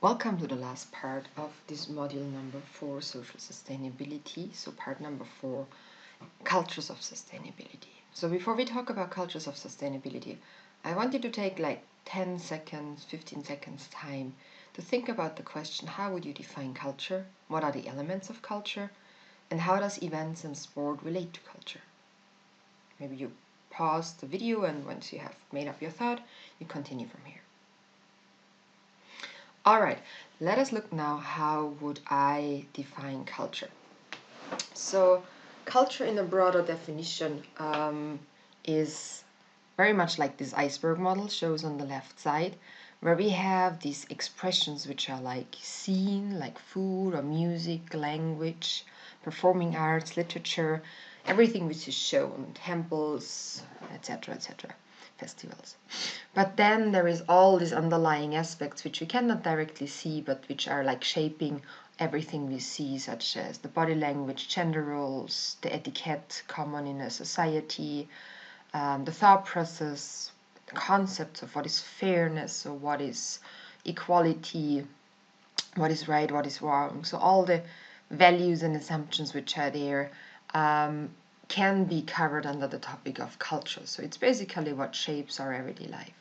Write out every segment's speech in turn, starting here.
Welcome to the last part of this module number 4, social sustainability. So part number 4, cultures of sustainability. So before we talk about cultures of sustainability, I want you to take like 10 seconds, 15 seconds time to think about the question, how would you define culture? What are the elements of culture? And how does events and sport relate to culture? Maybe you pause the video, and once you have made up your thought, you continue from here. Alright, let us look now how would I define culture. So culture in a broader definition is very much like this iceberg model shows on the left side, where we have these expressions which are like seen, like food or music, language, performing arts, literature, everything which is shown, temples, etc., etc., festivals. But then there is all these underlying aspects which we cannot directly see, but which are like shaping everything we see, such as the body language, gender roles, the etiquette common in a society, the thought process, the concepts of what is fairness or what is equality, what is right, what is wrong. So all the values and assumptions which are there can be covered under the topic of culture. So it's basically what shapes our everyday life.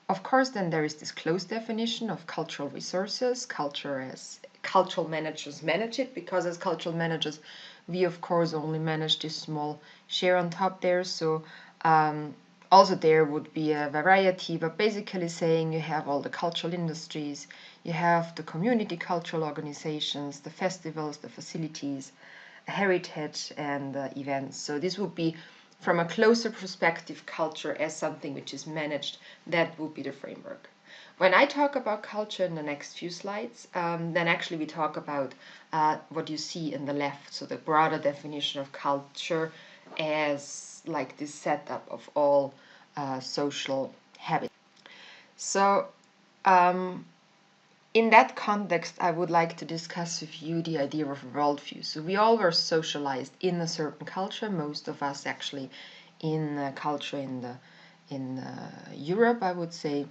Of course, then there is this close definition of cultural resources, culture as cultural managers manage it, because as cultural managers, we of course only manage this small share on top there. So also there would be a variety, but basically saying you have all the cultural industries, you have the community cultural organizations, the festivals, the facilities, heritage, and events. So this would be, from a closer perspective, culture as something which is managed. That would be the framework. When I talk about culture in the next few slides, then actually we talk about what you see in the left, so the broader definition of culture as like this setup of all social habits. So in that context, I would like to discuss with you the idea of worldview. So we all were socialized in a certain culture, most of us actually in culture in Europe, I would say.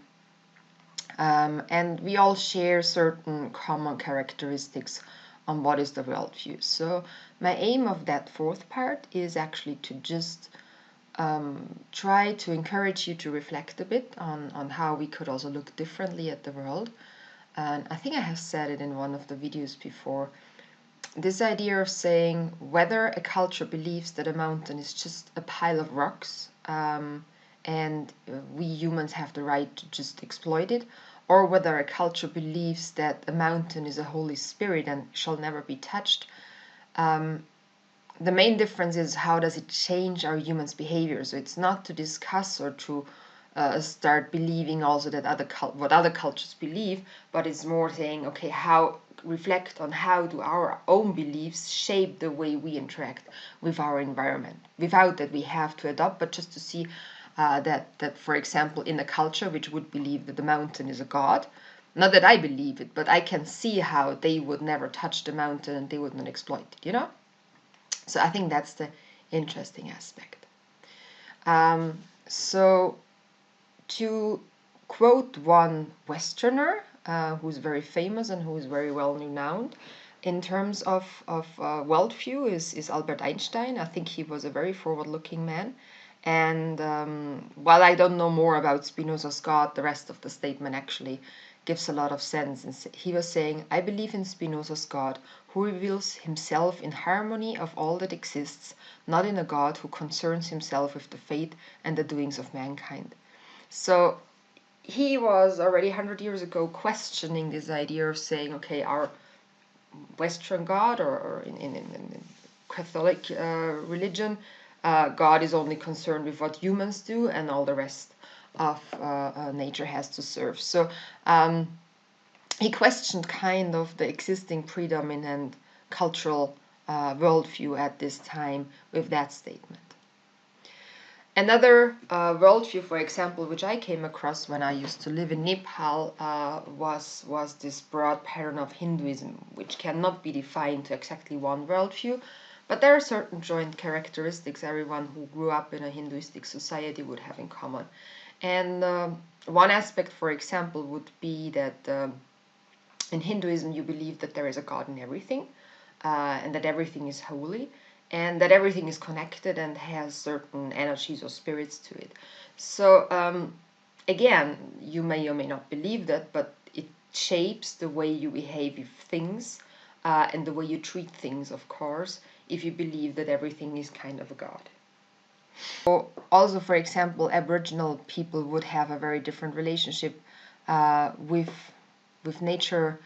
And we all share certain common characteristics on what is the worldview. So my aim of that fourth part is actually to just try to encourage you to reflect a bit on how we could also look differently at the world. And I think I have said it in one of the videos before. This idea of saying whether a culture believes that a mountain is just a pile of rocks and we humans have the right to just exploit it, or whether a culture believes that a mountain is a holy spirit and shall never be touched. The main difference is how does it change our humans' behavior. So it's not to discuss or to start believing also that what other cultures believe, but it's more saying, okay, how reflect on how do our own beliefs shape the way we interact with our environment, without that we have to adopt, but just to see that for example in a culture which would believe that the mountain is a god, not that I believe it, but I can see how they would never touch the mountain and they would not exploit it, you know. So I think that's the interesting aspect. So to quote one Westerner who's very famous and who's very well renowned in terms of worldview is Albert Einstein. I think he was a very forward-looking man. And while I don't know more about Spinoza's God, the rest of the statement actually gives a lot of sense. And he was saying, I believe in Spinoza's God, who reveals himself in harmony of all that exists, not in a God who concerns himself with the fate and the doings of mankind. So he was already 100 years ago questioning this idea of saying, okay, our Western God or in Catholic religion, God is only concerned with what humans do and all the rest of nature has to serve. So he questioned kind of the existing predominant cultural worldview at this time with that statement. Another worldview, for example, which I came across when I used to live in Nepal, was this broad pattern of Hinduism, which cannot be defined to exactly one worldview, but there are certain joint characteristics everyone who grew up in a Hinduistic society would have in common. And one aspect, for example, would be that in Hinduism you believe that there is a God in everything, and that everything is holy, and that everything is connected and has certain energies or spirits to it. So again, you may or may not believe that, but it shapes the way you behave with things, and the way you treat things, of course, if you believe that everything is kind of a god. So also, for example, Aboriginal people would have a very different relationship with nature,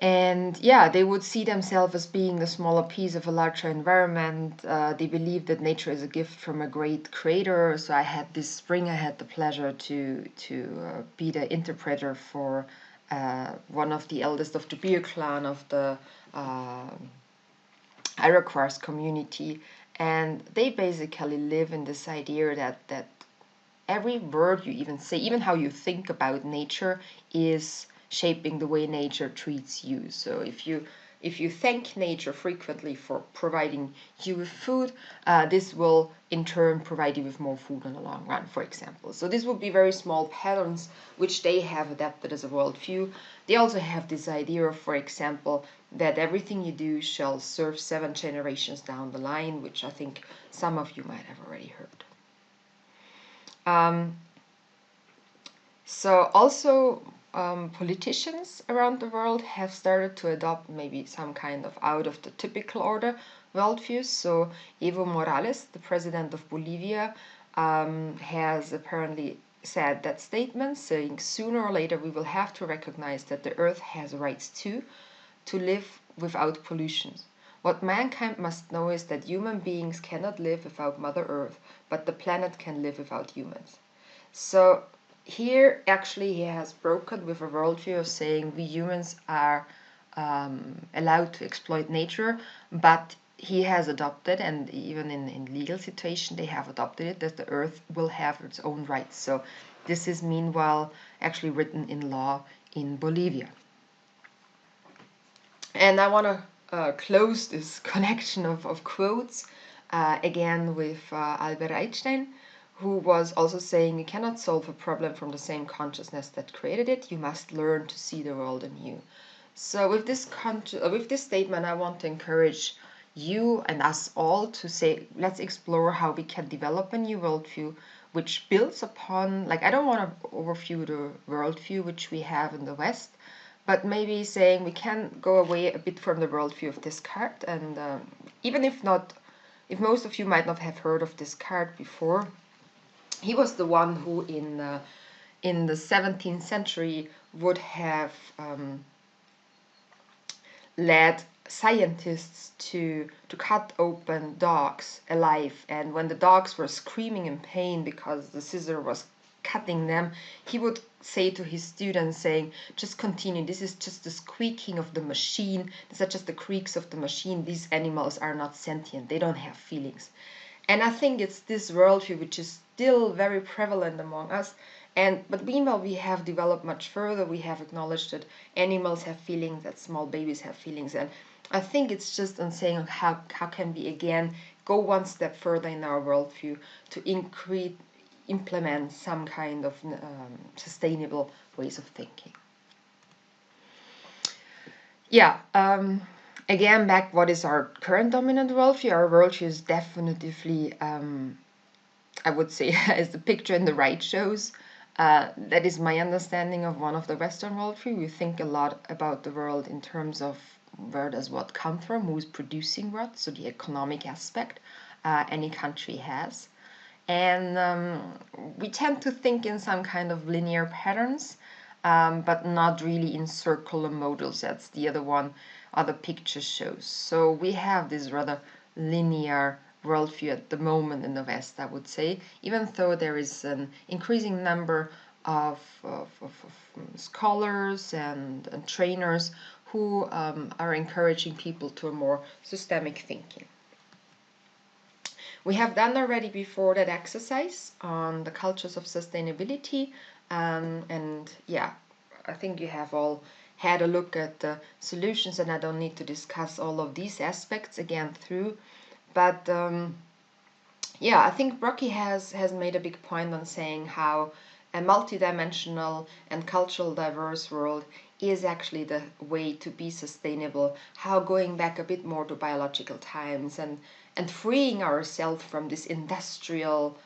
and yeah, they would see themselves as being the smaller piece of a larger environment. They believe that nature is a gift from a great creator. So I had this spring, I had the pleasure to be the interpreter for one of the eldest of the Beer clan of the Iroquois community, and they basically live in this idea that every word you even say, even how you think about nature, is shaping the way nature treats you. So if you thank nature frequently for providing you with food, this will in turn provide you with more food in the long run, for example. So this would be very small patterns which they have adapted as a worldview. They also have this idea of, for example, that everything you do shall serve 7 generations down the line, which I think some of you might have already heard. So also politicians around the world have started to adopt maybe some kind of out of the typical order worldviews. So Evo Morales, the president of Bolivia, has apparently said that statement, saying sooner or later we will have to recognize that the earth has rights too, to live without pollution. What mankind must know is that human beings cannot live without Mother Earth, but the planet can live without humans. So here actually he has broken with a worldview of saying we humans are allowed to exploit nature, but he has adopted, and even in legal situation they have adopted it, that the earth will have its own rights. So this is meanwhile actually written in law in Bolivia. And I want to close this connection of quotes again with Albert Einstein, who was also saying you cannot solve a problem from the same consciousness that created it. You must learn to see the world anew. So with this statement, I want to encourage you and us all to say, let's explore how we can develop a new worldview which builds upon, like, I don't want to overview the worldview which we have in the West, but maybe saying we can go away a bit from the worldview of Descartes. And even if most of you might not have heard of Descartes before, he was the one who in the 17th century would have led scientists to cut open dogs alive, and when the dogs were screaming in pain because the scissor was cutting them, he would say to his students, saying, just continue, this is just the squeaking of the machine, these are just the creaks of the machine, these animals are not sentient, they don't have feelings. And I think it's this worldview which is still very prevalent among us. But meanwhile, we have developed much further. We have acknowledged that animals have feelings, that small babies have feelings. And I think it's just on saying how can we again go one step further in our worldview to implement some kind of sustainable ways of thinking. Yeah. Again, back, what is our current dominant worldview? Our worldview is definitively, I would say, as the picture in the right shows, that is my understanding of one of the Western worldview. We think a lot about the world in terms of where does what come from, who's producing what, so the economic aspect any country has. And we tend to think in some kind of linear patterns, but not really in circular models. That's the other picture shows. So we have this rather linear worldview at the moment in the West, I would say, even though there is an increasing number of scholars and trainers who are encouraging people to a more systemic thinking. We have done already before that exercise on the cultures of sustainability, and yeah, I think you have all had a look at the solutions, and I don't need to discuss all of these aspects again through, but yeah, I think Brocky has made a big point on saying how a multidimensional and cultural diverse world is actually the way to be sustainable. How going back a bit more to biological times and freeing ourselves from this industrial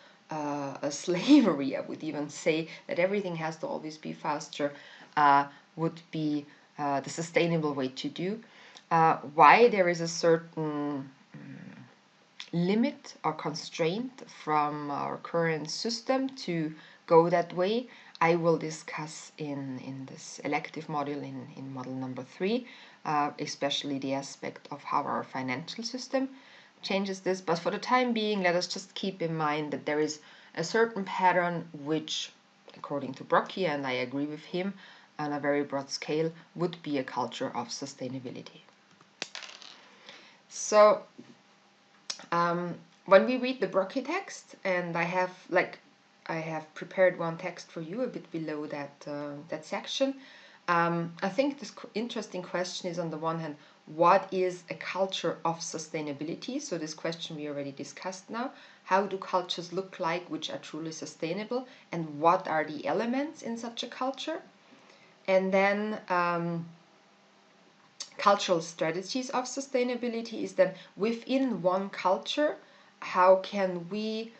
slavery, I would even say that everything has to always be faster, would be the sustainable way to do. Why there is a certain limit or constraint from our current system to go that way, I will discuss in this elective module in model number 3, especially the aspect of how our financial system changes this. But for the time being, let us just keep in mind that there is a certain pattern which, according to Brocky, and I agree with him, on a very broad scale, would be a culture of sustainability. So when we read the Brocky text, and I have prepared one text for you a bit below that section. I think this interesting question is, on the one hand, what is a culture of sustainability? So this question we already discussed now. How do cultures look like which are truly sustainable, and what are the elements in such a culture? And then cultural strategies of sustainability is then within one culture, how can we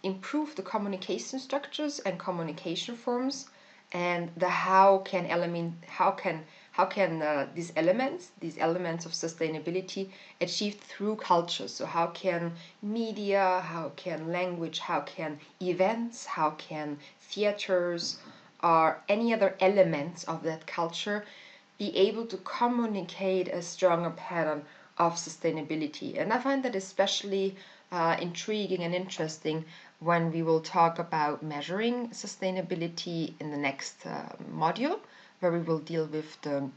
improve the communication structures and communication forms, and the how can these elements of sustainability achieved through culture. So how can media, how can language, how can events, how can theaters, or any other elements of that culture be able to communicate a stronger pattern of sustainability. And I find that especially intriguing and interesting when we will talk about measuring sustainability in the next module, where we will deal with the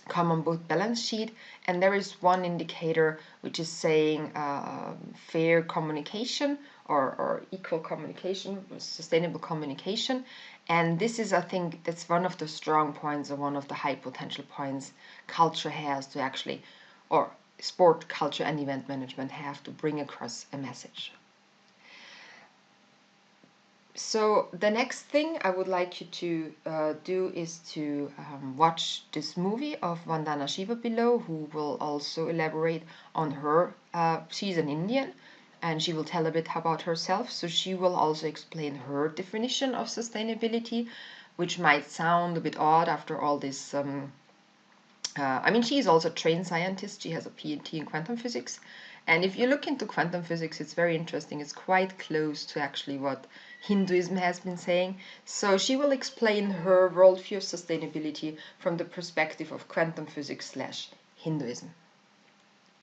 common book balance sheet. And there is one indicator which is saying fair communication or equal communication, sustainable communication. And this is, I think, that's one of the strong points, or one of the high potential points culture has to actually, or sport, culture, and event management have to bring across a message. So the next thing I would like you to do is to watch this movie of Vandana Shiva below, who will also elaborate on her. She's an Indian, and she will tell a bit about herself. So she will also explain her definition of sustainability, which might sound a bit odd after all this. I mean, she is also a trained scientist. She has a PhD in quantum physics. And if you look into quantum physics, it's very interesting. It's quite close to actually what Hinduism has been saying. So she will explain her worldview of sustainability from the perspective of quantum physics / Hinduism.